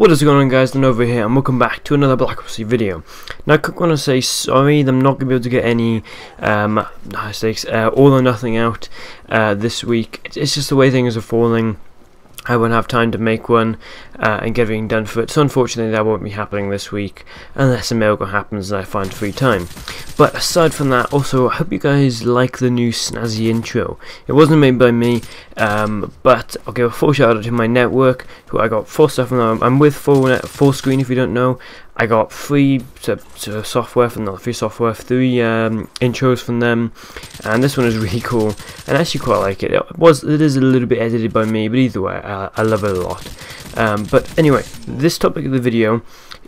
What is going on, guys? Nova here, and welcome back to another Black Ops 3 video. Now, I quick want to say sorry, I'm not going to be able to get any all or nothing out this week. It's just the way things are falling. I won't have time to make one and get everything done for it, so unfortunately that won't be happening this week unless a miracle happens and I find free time. But aside from that, also I hope you guys like the new snazzy intro. It wasn't made by me, but I'll give a full shout out to my network, who I got full stuff from. I'm with full screen. If you don't know, I got free software from the free software, 3 intros from them, and this one is really cool and I actually quite like it. It is a little bit edited by me, but either way I love it a lot. But anyway, this topic of the video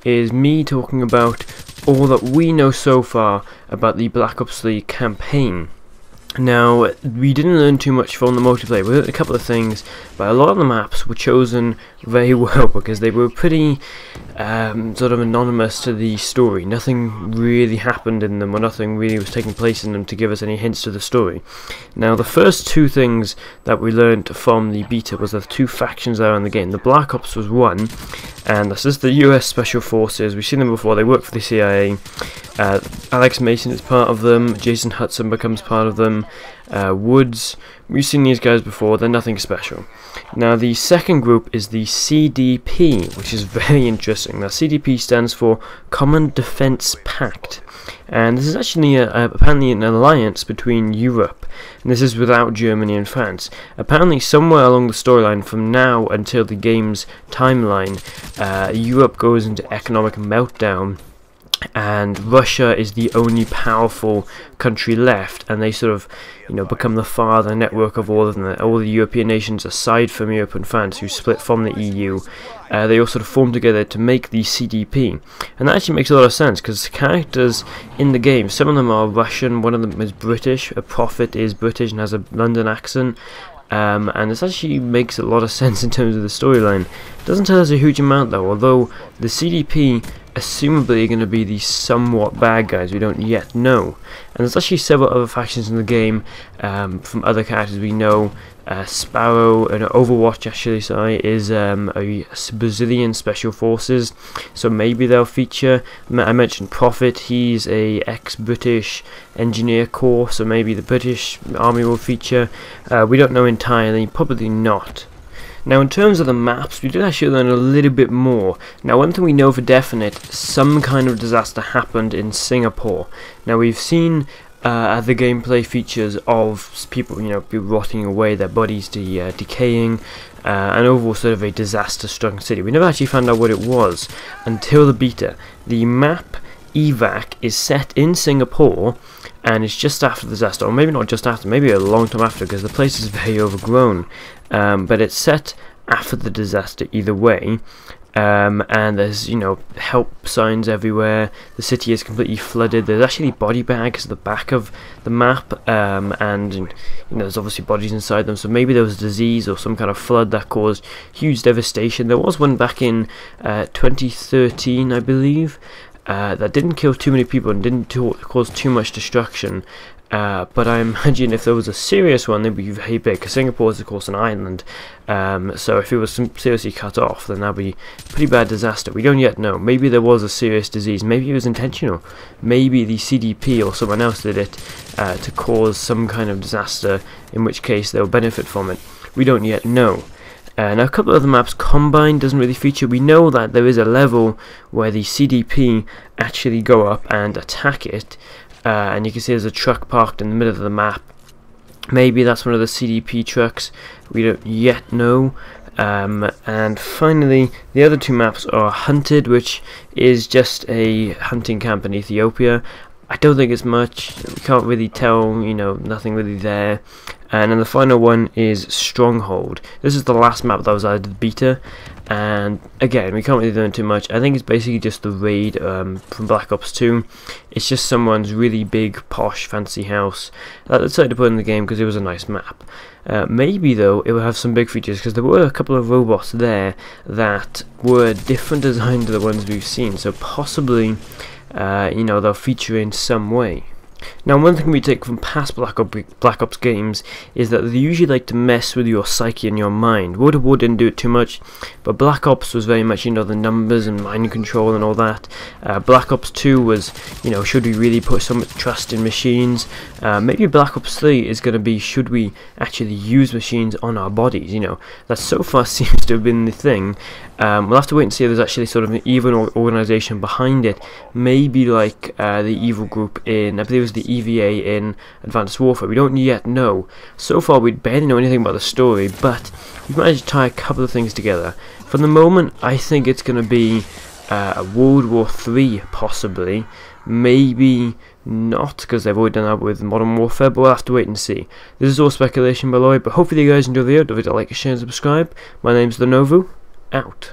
is me talking about all that we know so far about the Black Ops 3 campaign. Now, we didn't learn too much from the multiplayer. We learned a couple of things, but a lot of the maps were chosen very well because they were pretty sort of anonymous to the story. Nothing really happened in them, or nothing really was taking place in them to give us any hints to the story. Now, the first two things that we learned from the beta was the 2 factions that are in the game. The Black Ops was one, and this is the US Special Forces. We've seen them before. They work for the CIA. Alex Mason is part of them. Jason Hudson becomes part of them. Woods, we've seen these guys before. They're nothing special. Now, the second group is the CDP, which is very interesting. Now, CDP stands for Common Defense Pact, and this is actually apparently an alliance between Europe, and this is without Germany and France. Apparently, somewhere along the storyline from now until the game's timeline, Europe goes into economic meltdown, and Russia is the only powerful country left, and they sort of, become the father network of all of them. All the European nations, aside from Europe and France, who split from the EU, they all sort of form together to make the CDP, and that actually makes a lot of sense because the characters in the game, some of them are Russian, one of them is British. A Prophet is British and has a London accent. And this actually makes a lot of sense in terms of the storyline. It doesn't tell us a huge amount though, although the CDP assumably are going to be the somewhat bad guys. We don't yet know. And there's actually several other factions in the game from other characters we know. Sparrow and Overwatch is a Brazilian Special Forces, so maybe they'll feature. I mentioned Prophet, he's a ex-British engineer corps, so maybe the British army will feature. We don't know entirely, probably not. Now, in terms of the maps, we did actually learn a little bit more. Now, one thing we know for definite, some kind of disaster happened in Singapore. Now, we've seen the gameplay features of people, be rotting away, their bodies decaying, and overall sort of a disaster-struck city. We never actually found out what it was until the beta. The map evac is set in Singapore, and it's just after the disaster, or maybe not just after, maybe a long time after, because the place is very overgrown. But it's set after the disaster either way. And there's help signs everywhere. The city is completely flooded. There's actually body bags at the back of the map, and there's obviously bodies inside them, so maybe there was a disease or some kind of flood that caused huge devastation. There was one back in 2013, I believe, that didn't kill too many people and didn't cause too much destruction. But I imagine if there was a serious one, they'd be very big, because Singapore is of course an island, so if it was seriously cut off, then that'd be a pretty bad disaster. We don't yet know. Maybe there was a serious disease, maybe it was intentional, maybe the CDP or someone else did it to cause some kind of disaster, in which case they'll benefit from it. We don't yet know. Now, a couple of the maps, Combine doesn't really feature. We know that there is a level where the CDP actually go up and attack it, and you can see there's a truck parked in the middle of the map. Maybe that's one of the CDP trucks. We don't yet know. And finally, the other 2 maps are Hunted, which is just a hunting camp in Ethiopia. I don't think it's much. We can't really tell, nothing really there. And then the final one is Stronghold. This is the last map that was added to the beta, and again, we can't really learn too much. I think it's basically just the raid from Black Ops 2. It's just someone's really big, posh, fancy house that they decided to put in the game because it was a nice map. Maybe, though, it will have some big features, because there were a couple of robots there that were different design to the ones we've seen, so possibly, they'll feature in some way. Now, one thing we take from past Black Ops games is that they usually like to mess with your psyche and your mind. World at War didn't do it too much, but Black Ops was very much, the numbers and mind control and all that. Black Ops 2 was, should we really put so much trust in machines? Maybe Black Ops 3 is going to be, should we actually use machines on our bodies? That so far seems to have been the thing. We'll have to wait and see if there's actually sort of an evil organisation behind it. Maybe like the evil group in, I believe it was the EVA in Advanced Warfare. We don't yet know. So far we barely know anything about the story, but we've managed to tie a couple of things together. For the moment, I think it's going to be a World War 3 possibly. Maybe not, because they've already done that with Modern Warfare, but we'll have to wait and see. This is all speculation by the way, but hopefully you guys enjoy the video. Don't forget to like, share and subscribe. My name's The Novu, out.